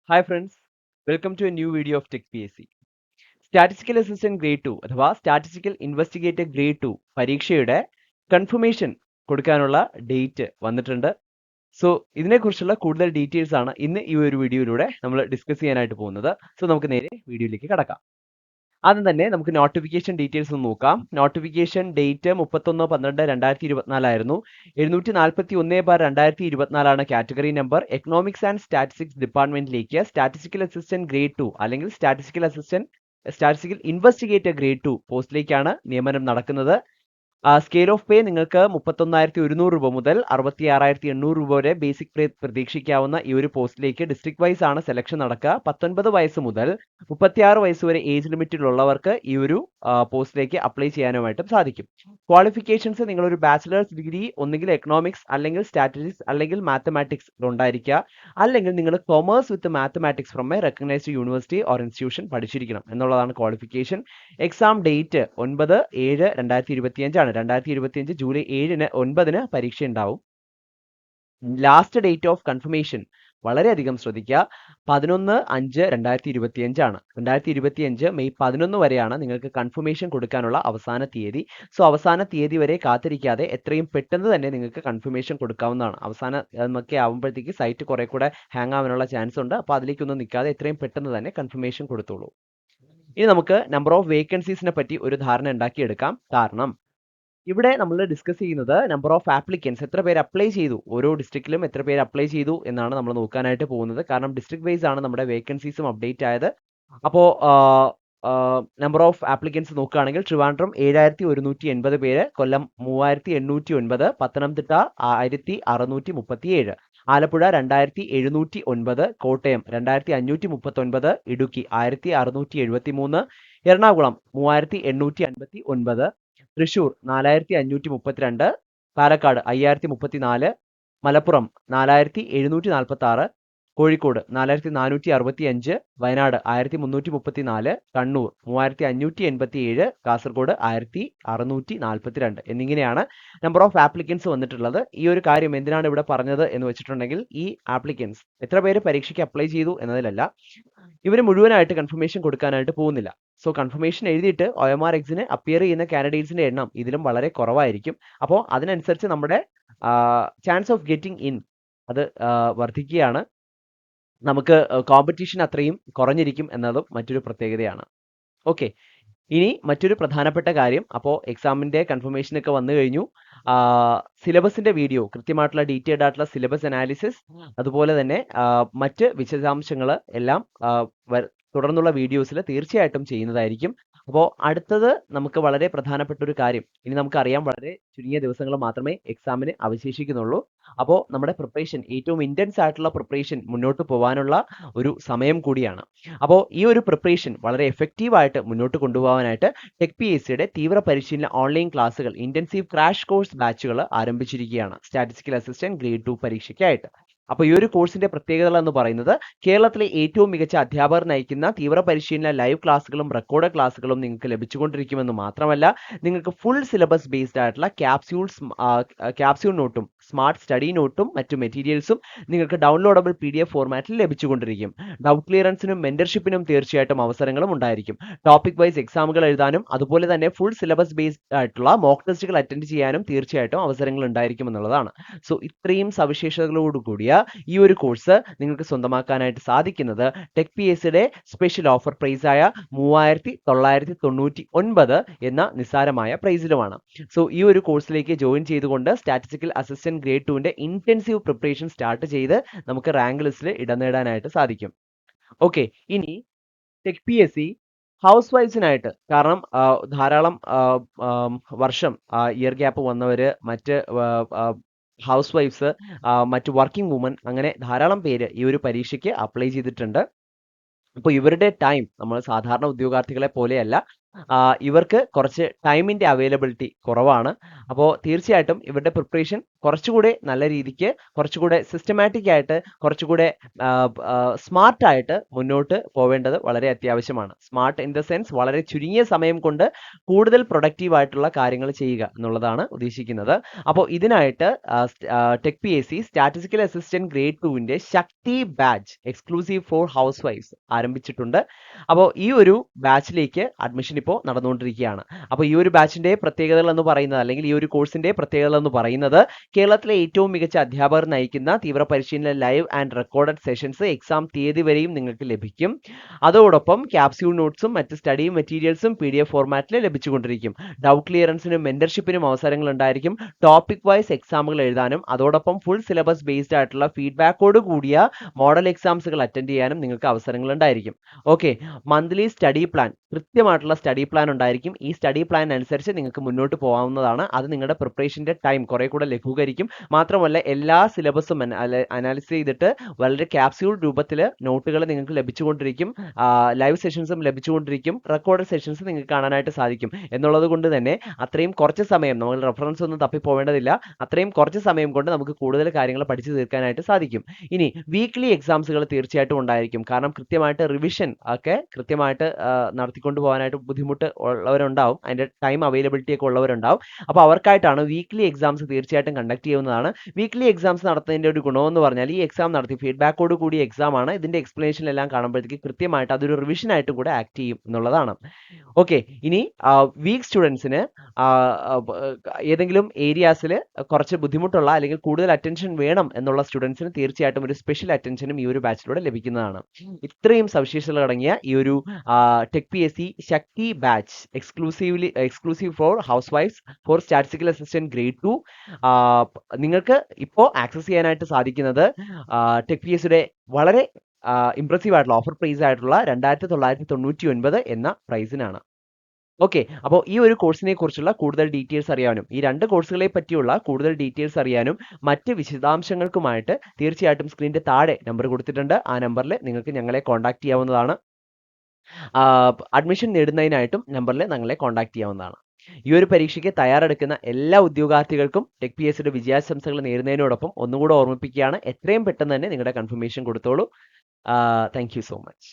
Hi friends, welcome to a new video of Tech PSC. Statistical assistant grade 2 അഥവാ statistical investigator grade 2 പരീക്ഷയുടെ confirmation കൊടുക്കാനുള്ള date വന്നിട്ടുണ്ട്. So ഇതിനെക്കുറിച്ചുള്ള കൂടുതൽ details ആണ് ഇന്ന് ഈ ഒരു വീഡിയോയിലൂടെ നമ്മൾ ഡിസ്കസ് ചെയ്യാനായിട്ട് പോകുന്നത്. സോ നമുക്ക് നേരെ വീഡിയോയിലേക്ക് കടക്കാം. ആദ്യം തന്നെ നമുക്ക് നോട്ടിഫിക്കേഷൻ ഡീറ്റെയിൽസ് ഒന്ന് നോക്കാം. നോട്ടിഫിക്കേഷൻ ഡേറ്റ് 31/12/2024 ആയിരുന്നു. 741/2024 ആണ് category number. Economics and statistics ഡിപ്പാർട്ട്മെന്റിലേക്ക് സ്റ്റാറ്റിസ്റ്റിക്കൽ അസിസ്റ്റന്റ് ഗ്രേഡ് 2 അല്ലെങ്കിൽ സ്റ്റാറ്റിസ്റ്റിക്കൽ ഇൻവെസ്റ്റിഗേറ്റർ ഗ്രേഡ് 2 പോസ്റ്റിലേക്കാണ് നിയമനം നടക്കുന്നത്. സ്കെയിൽ ഓഫ് പേ നിങ്ങൾക്ക് 31,100 രൂപ മുതൽ 66,800 രൂപ വരെ ബേസിക് പേ പ്രതീക്ഷിക്കാവുന്ന ഈ ഒരു പോസ്റ്റിലേക്ക് ഡിസ്ട്രിക്ട് വൈസ് ആണ് സെലക്ഷൻ നടക്കുക. 19 വയസ്സ് മുതൽ 36 വയസ്സ് വരെ ഏജ് ലിമിറ്റിലുള്ളവർക്ക് ഈ ഒരു പോസ്റ്റിലേക്ക് അപ്ലൈ ചെയ്യാനുമായിട്ടും സാധിക്കും. ക്വാളിഫിക്കേഷൻസ് നിങ്ങളൊരു ബാച്ചിലേഴ്സ് ഡിഗ്രി ഒന്നുകിൽ എക്കണോമിക്സ് അല്ലെങ്കിൽ സ്റ്റാറ്റിസ്റ്റിക്സ് അല്ലെങ്കിൽ മാത്തമാറ്റിക്സ് ഉണ്ടായിരിക്കുക, അല്ലെങ്കിൽ നിങ്ങൾ commerce with mathematics from A recognised university or institution പഠിച്ചിരിക്കണം എന്നുള്ളതാണ് ക്വാളിഫിക്കേഷൻ. എക്സാം ഡേറ്റ് 9/7/2025 ആണ്. 2025 ജൂലൈ 9 പരീക്ഷ ഉണ്ടാവും. ലാസ്റ്റ് ഡേറ്റ് ഓഫ് കൺഫർമേഷൻ വളരെയധികം ശ്രദ്ധിക്കുക, 11/5/2025 ആണ്. 2025 മെയ് 11 വരെയാണ് നിങ്ങൾക്ക് കൺഫർമേഷൻ കൊടുക്കാനുള്ള അവസാന തീയതി. സോ അവസാന തീയതി വരെ കാത്തിരിക്കാതെ എത്രയും പെട്ടെന്ന് തന്നെ നിങ്ങൾക്ക് കൺഫർമേഷൻ കൊടുക്കാവുന്നതാണ്. അവസാനമൊക്കെ ആവുമ്പോഴത്തേക്ക് സൈറ്റ് കുറെ കൂടെ ഹാങ് ആവാനുള്ള ചാൻസ് ഉണ്ട്. അപ്പോൾ അതിലേക്കൊന്നും നിൽക്കാതെ എത്രയും പെട്ടെന്ന് തന്നെ കൺഫർമേഷൻ കൊടുത്തോളൂ. ഇനി നമുക്ക് നമ്പർ ഓഫ് വേക്കൻസീസിനെ പറ്റി ഒരു ധാരണ ഉണ്ടാക്കിയെടുക്കാം. കാരണം ഇവിടെ നമ്മൾ ഡിസ്കസ് ചെയ്യുന്നത് നമ്പർ ഓഫ് ആപ്ലിക്കൻസ്, എത്ര പേര് അപ്ലൈ ചെയ്തു, ഓരോ ഡിസ്ട്രിക്റ്റിലും എത്ര പേര് അപ്ലൈ ചെയ്തു എന്നാണ് നമ്മൾ നോക്കാനായിട്ട് പോകുന്നത്. കാരണം ഡിസ്ട്രിക്ട് വൈസ് ആണ് നമ്മുടെ വേക്കൻസീസും അപ്ഡേറ്റ് ആയത്. അപ്പോൾ നമ്പർ ഓഫ് ആപ്ലിക്കൻസ് നോക്കുകയാണെങ്കിൽ ട്രിവാൻഡ്രം 7,180 പേര്, കൊല്ലം 3,809, പത്തനംതിട്ട 1,637, ആലപ്പുഴ 2,709, കോട്ടയം 2,539, ഇടുക്കി 1,673, എറണാകുളം 3,859, തൃശൂർ 4,532, പാലക്കാട് 5,034, മലപ്പുറം 4,746, കോഴിക്കോട് 4,465, വയനാട് 1,334, കണ്ണൂർ 3,587, കാസർഗോഡ് 1,642 എന്നിങ്ങനെയാണ് നമ്പർ ഓഫ് ആപ്ലിക്കൻസ് വന്നിട്ടുള്ളത്. ഈ ഒരു കാര്യം എന്തിനാണ് ഇവിടെ പറഞ്ഞത് എന്ന് വെച്ചിട്ടുണ്ടെങ്കിൽ, ഈ ആപ്ലിക്കൻസ് എത്ര പേര് പരീക്ഷയ്ക്ക് അപ്ലൈ ചെയ്തു എന്നതിലല്ല, ഇവർ മുഴുവനായിട്ട് കൺഫർമേഷൻ കൊടുക്കാനായിട്ട് പോകുന്നില്ല. സോ കൺഫർമേഷൻ എഴുതിയിട്ട് OMR എക്സിന് അപ്പിയർ ചെയ്യുന്ന കാൻഡിഡേറ്റ്സിന്റെ എണ്ണം ഇതിലും വളരെ കുറവായിരിക്കും. അപ്പോൾ അതിനനുസരിച്ച് നമ്മുടെ ചാൻസ് ഓഫ് ഗെറ്റിംഗ് ഇൻ അത് വർദ്ധിക്കുകയാണ്. നമുക്ക് കോമ്പറ്റീഷൻ അത്രയും കുറഞ്ഞിരിക്കും എന്നതും മറ്റൊരു പ്രത്യേകതയാണ്. ഓക്കെ, ഇനി മറ്റൊരു പ്രധാനപ്പെട്ട കാര്യം, അപ്പോൾ എക്സാമിന്റെ കൺഫർമേഷൻ ഒക്കെ വന്നു കഴിഞ്ഞു. സിലബസിന്റെ വീഡിയോ, കൃത്യമായിട്ടുള്ള ഡീറ്റെയിൽഡ് ആയിട്ടുള്ള സിലബസ് അനാലിസിസ്, അതുപോലെ തന്നെ മറ്റ് വിശദാംശങ്ങൾ എല്ലാം തുടർന്നുള്ള വീഡിയോസിൽ തീർച്ചയായിട്ടും ചെയ്യുന്നതായിരിക്കും. അപ്പോൾ അടുത്തത് നമുക്ക് വളരെ പ്രധാനപ്പെട്ട ഒരു കാര്യം, ഇനി നമുക്കറിയാം വളരെ ചുരുങ്ങിയ ദിവസങ്ങൾ മാത്രമേ എക്സാമിന് അവശേഷിക്കുന്നുള്ളൂ. അപ്പോൾ നമ്മുടെ പ്രിപ്പറേഷൻ, ഏറ്റവും ഇന്റൻസ് ആയിട്ടുള്ള പ്രിപ്പറേഷൻ മുന്നോട്ട് പോകാനുള്ള ഒരു സമയം കൂടിയാണ്. അപ്പോൾ ഈ ഒരു പ്രിപ്പറേഷൻ വളരെ എഫക്റ്റീവായിട്ട് മുന്നോട്ട് കൊണ്ടുപോകാനായിട്ട് ടെക് PSCയുടെ തീവ്ര പരിശീലന ഓൺലൈൻ ക്ലാസ്സുകൾ, ഇന്റൻസീവ് ക്രാഷ് കോഴ്സ് ബാച്ചുകൾ ആരംഭിച്ചിരിക്കുകയാണ് സ്റ്റാറ്റിസ്റ്റിക്കൽ അസിസ്റ്റന്റ് ഗ്രേഡ് 2 പരീക്ഷയ്ക്കായിട്ട്. അപ്പോൾ ഈ ഒരു കോഴ്സിന്റെ പ്രത്യേകതകൾ എന്ന് പറയുന്നത്, കേരളത്തിലെ ഏറ്റവും മികച്ച അധ്യാപകർ നയിക്കുന്ന തീവ്ര പരിശീലന ലൈവ് ക്ലാസ്സുകളും റെക്കോർഡ് ക്ലാസ്സുകളും നിങ്ങൾക്ക് ലഭിച്ചുകൊണ്ടിരിക്കുമെന്ന് മാത്രമല്ല, നിങ്ങൾക്ക് ഫുൾ സിലബസ് ബേസ്ഡ് ആയിട്ടുള്ള ക്യാപ്സ്യൂൾ നോട്ടും സ്മാർട്ട് സ്റ്റഡി നോട്ടും മറ്റു മെറ്റീരിയൽസും നിങ്ങൾക്ക് ഡൗൺലോഡബിൾ PDF ഫോർമാറ്റിൽ ലഭിച്ചുകൊണ്ടിരിക്കും. ഡൗട്ട് ക്ലിയറൻസിനും മെന്റർഷിപ്പിനും തീർച്ചയായിട്ടും അവസരങ്ങളും ഉണ്ടായിരിക്കും. ടോപ്പിക് വൈസ് എക്സാമുകൾ എഴുതാനും അതുപോലെ തന്നെ ഫുൾ സിലബസ് ബേസ്ഡ് ആയിട്ടുള്ള മോക്ക് ടെസ്റ്റുകൾ അറ്റൻഡ് ചെയ്യാനും തീർച്ചയായിട്ടും അവസരങ്ങൾ ഉണ്ടായിരിക്കും എന്നുള്ളതാണ്. സോ ഇത്രയും സവിശേഷതകളോട് കൂടിയ ഈ ഒരു കോഴ്സ് നിങ്ങൾക്ക് സ്വന്തമാക്കാനായിട്ട് സാധിക്കുന്നത് ടെക് PSCയുടെ സ്പെഷ്യൽ ഓഫർ പ്രൈസ് ആയ 3,999 എന്ന നിസ്സാരമായ പ്രൈസിലുമാണ്. സോ ഈ ഒരു കോഴ്സിലേക്ക് ജോയിൻ ചെയ്തുകൊണ്ട് സ്റ്റാറ്റിസ്റ്റിക്കൽ അസിസ്റ്റന്റ് ഗ്രേഡ് 2ന്റെ ഇന്റൻസീവ് പ്രിപ്പറേഷൻ സ്റ്റാർട്ട് ചെയ്ത് നമുക്ക് റാങ്ക് ലിസ്റ്റിൽ ഇടം നേടാനായിട്ട് സാധിക്കും. ഓക്കെ, ഇനി ടെക് PSC ഹൗസ് വൈഫ്സിനായിട്ട്, കാരണം ധാരാളം വർഷം ഇയർ ഗ്യാപ്പ് വന്നവര്, മറ്റ് ഹൗസ് വൈഫ്സ്, മറ്റ് വർക്കിംഗ് വുമൻ, അങ്ങനെ ധാരാളം പേര് ഈ ഒരു പരീക്ഷയ്ക്ക് അപ്ലൈ ചെയ്തിട്ടുണ്ട്. അപ്പോൾ ഇവരുടെ ടൈം നമ്മൾ സാധാരണ ഉദ്യോഗാർത്ഥികളെ പോലെയല്ല, ഇവർക്ക് കുറച്ച് ടൈമിന്റെ അവൈലബിലിറ്റി കുറവാണ്. അപ്പോൾ തീർച്ചയായിട്ടും ഇവരുടെ പ്രിപ്പറേഷൻ കുറച്ചുകൂടെ നല്ല രീതിക്ക് കുറച്ചുകൂടെ സിസ്റ്റമാറ്റിക് ആയിട്ട് കുറച്ചുകൂടെ സ്മാർട്ട് ആയിട്ട് മുന്നോട്ട് പോവേണ്ടത് വളരെ അത്യാവശ്യമാണ്. സ്മാർട്ട് ഇൻ ദ സെൻസ് വളരെ ചുരുങ്ങിയ സമയം കൊണ്ട് കൂടുതൽ പ്രൊഡക്റ്റീവ് ആയിട്ടുള്ള കാര്യങ്ങൾ ചെയ്യുക എന്നുള്ളതാണ് ഉദ്ദേശിക്കുന്നത്. അപ്പോൾ ഇതിനായിട്ട് tech P S C statistical assistant grade 2ന്റെ Shakti batch exclusive for house വൈഫ്സ് ആരംഭിച്ചിട്ടുണ്ട്. അപ്പോൾ ഈ ഒരു ബാച്ചിലേക്ക് അഡ്മിഷൻ ഇപ്പോൾ നടന്നുകൊണ്ടിരിക്കുകയാണ്. അപ്പോൾ ഈ ഒരു ബാച്ചിന്റെ പ്രത്യേകതകൾ എന്ന് പറയുന്നത് അല്ലെങ്കിൽ ഈ ഒരു കോഴ്സിന്റെ പ്രത്യേകതകൾ എന്ന് പറയുന്നത് കേരളത്തിലെ ഏറ്റവും മികച്ച അധ്യാപകർ നയിക്കുന്ന തീവ്ര പരിശീലന live and recorded sessions exam തീയതി വരെയും നിങ്ങൾക്ക് ലഭിക്കും. അതോടൊപ്പം ക്യാപ്സ്യൂൾ നോട്ട്സും മറ്റ് സ്റ്റഡി മെറ്റീരിയൽസും PDF ഫോർമാറ്റിൽ ലഭിച്ചുകൊണ്ടിരിക്കും. ഡൗട്ട് ക്ലിയറൻസിനും മെന്റർഷിപ്പിനും അവസരങ്ങൾ ഉണ്ടായിരിക്കും. ടോപ്പിക് വൈസ് എക്സാമുകൾ എഴുതാനും അതോടൊപ്പം ഫുൾ സിലബസ് ബേസ്ഡ് ആയിട്ടുള്ള ഫീഡ്ബാക്കോട് കൂടിയ മോഡൽ എക്സാംസുകൾ അറ്റൻഡ് ചെയ്യാനും നിങ്ങൾക്ക് അവസരങ്ങൾ ഉണ്ടായിരിക്കും. ഓക്കെ, മന്ത്ലി സ്റ്റഡി പ്ലാൻ, കൃത്യമായിട്ടുള്ള സ്റ്റഡി പ്ലാൻ ഉണ്ടായിരിക്കും. ഈ സ്റ്റഡി പ്ലാൻ അനുസരിച്ച് നിങ്ങൾക്ക് മുന്നോട്ട് പോകാവുന്നതാണ്. അത് നിങ്ങളുടെ പ്രിപ്പറേഷന്റെ ടൈം കുറെ കൂടെ ലഘൂകരിക്കും. മാത്രമല്ല എല്ലാ സിലബസും അനാലിസിസ് ചെയ്തിട്ട് വളരെ ക്യാപ്സ്യൂൾ രൂപത്തിൽ നോട്ടുകൾ നിങ്ങൾക്ക് ലഭിച്ചുകൊണ്ടിരിക്കും. ലൈവ് സെഷൻസും ലഭിച്ചുകൊണ്ടിരിക്കും. റെക്കോർഡ് സെഷൻസ് നിങ്ങൾക്ക് കാണാനായിട്ട് സാധിക്കും. എന്നുള്ളത് കൊണ്ട് തന്നെ അത്രയും കുറച്ച് സമയം, നമ്മൾ റെഫറൻസ് ഒന്നും തപ്പിപ്പോവേണ്ടതില്ല. അത്രയും കുറച്ച് സമയം കൊണ്ട് നമുക്ക് കൂടുതൽ കാര്യങ്ങൾ പഠിച്ചു തീർക്കാനായിട്ട് സാധിക്കും. ഇനി വീക്ക്ലി എക്സാംസുകൾ തീർച്ചയായിട്ടും ഉണ്ടായിരിക്കും. കാരണം കൃത്യമായിട്ട് റിവിഷൻ ഒക്കെ കൃത്യമായിട്ട് നടത്തിക്കൊണ്ട് പോകാനായിട്ട് ബുദ്ധിമുട്ട് ഉള്ളവരുണ്ടാവും. അതിന്റെ ടൈം അവൈലബിലിറ്റി ഒക്കെ ഉള്ളവരുണ്ടാവും. അപ്പോൾ അവർക്കായിട്ടാണ് വീക്ക്ലി എക്സാംസ് തീർച്ചയായിട്ടും കണ്ടക്ട് ചെയ്യുന്നതാണ്. വീക്ക്ലി എക്സാംസ് നടത്തുന്നതിന്റെ ഒരു ഗുണമെന്ന് പറഞ്ഞാൽ ഈ എക്സാം നടത്തി ഫീഡ്ബാക്കോട് കൂടിയ എക്സാം ആണ്. ഇതിന്റെ എക്സ്പ്ലനേഷൻ എല്ലാം കാണുമ്പോഴത്തേക്ക് കൃത്യമായിട്ട് അതൊരു റിവിഷൻ ആയിട്ട് കൂടെ ആക്ട് ചെയ്യും എന്നുള്ളതാണ്. ഓക്കെ, ഇനി വീക്ക് സ്റ്റുഡൻസിന് ഏതെങ്കിലും ഏരിയാസിൽ കുറച്ച് ബുദ്ധിമുട്ടുള്ള അല്ലെങ്കിൽ കൂടുതൽ അറ്റൻഷൻ വേണം എന്നുള്ള സ്റ്റുഡൻസിന് തീർച്ചയായിട്ടും ഒരു സ്പെഷ്യൽ അറ്റൻഷനും ഈ ഒരു ബാച്ചിലൂടെ ലഭിക്കുന്നതാണ്. ഇത്രയും സവിശേഷതകൾ അടങ്ങിയ ഈ ഒരു tech P S C Shakti batch exclusive for house wives for statistical assistant grade 2 നിങ്ങൾക്ക് ഇപ്പോൾ ആക്സസ് ചെയ്യാനായിട്ട് സാധിക്കുന്നത് ടെക് പി എസ് സിയുടെ വളരെ ഇംപ്രസീവ് ആയിട്ടുള്ള ഓഫർ പ്രൈസ് ആയിട്ടുള്ള 2999 എന്ന പ്രൈസിനാണ്. ഓക്കെ, അപ്പോൾ ഈ ഒരു കോഴ്സിനെ കുറിച്ചുള്ള കൂടുതൽ ഡീറ്റെയിൽസ് അറിയാനും ഈ രണ്ട് കോഴ്സുകളെ പറ്റിയുള്ള കൂടുതൽ ഡീറ്റെയിൽസ് അറിയാനും മറ്റ് വിശദാംശങ്ങൾക്കുമായിട്ട് തീർച്ചയായിട്ടും സ്ക്രീനിന്റെ താഴെ നമ്പർ കൊടുത്തിട്ടുണ്ട്. ആ നമ്പറിൽ നിങ്ങൾക്ക് ഞങ്ങളെ കോൺടാക്ട് ചെയ്യാവുന്നതാണ്. അഡ്മിഷൻ നേടുന്നതിനായിട്ടും നമ്പറിൽ ഞങ്ങളെ കോൺടാക്ട് ചെയ്യാവുന്നതാണ്. ഈ ഒരു പരീക്ഷയ്ക്ക് തയ്യാറെടുക്കുന്ന എല്ലാ ഉദ്യോഗാർത്ഥികൾക്കും ടെക് പി എസ് സിയുടെ വിജയാശംസകൾ നേരുന്നതിനോടൊപ്പം ഒന്നുകൂടെ ഓർമ്മിപ്പിക്കുകയാണ്, എത്രയും പെട്ടെന്ന് തന്നെ നിങ്ങളുടെ കൺഫർമേഷൻ കൊടുത്തോളൂ. Thank you so much.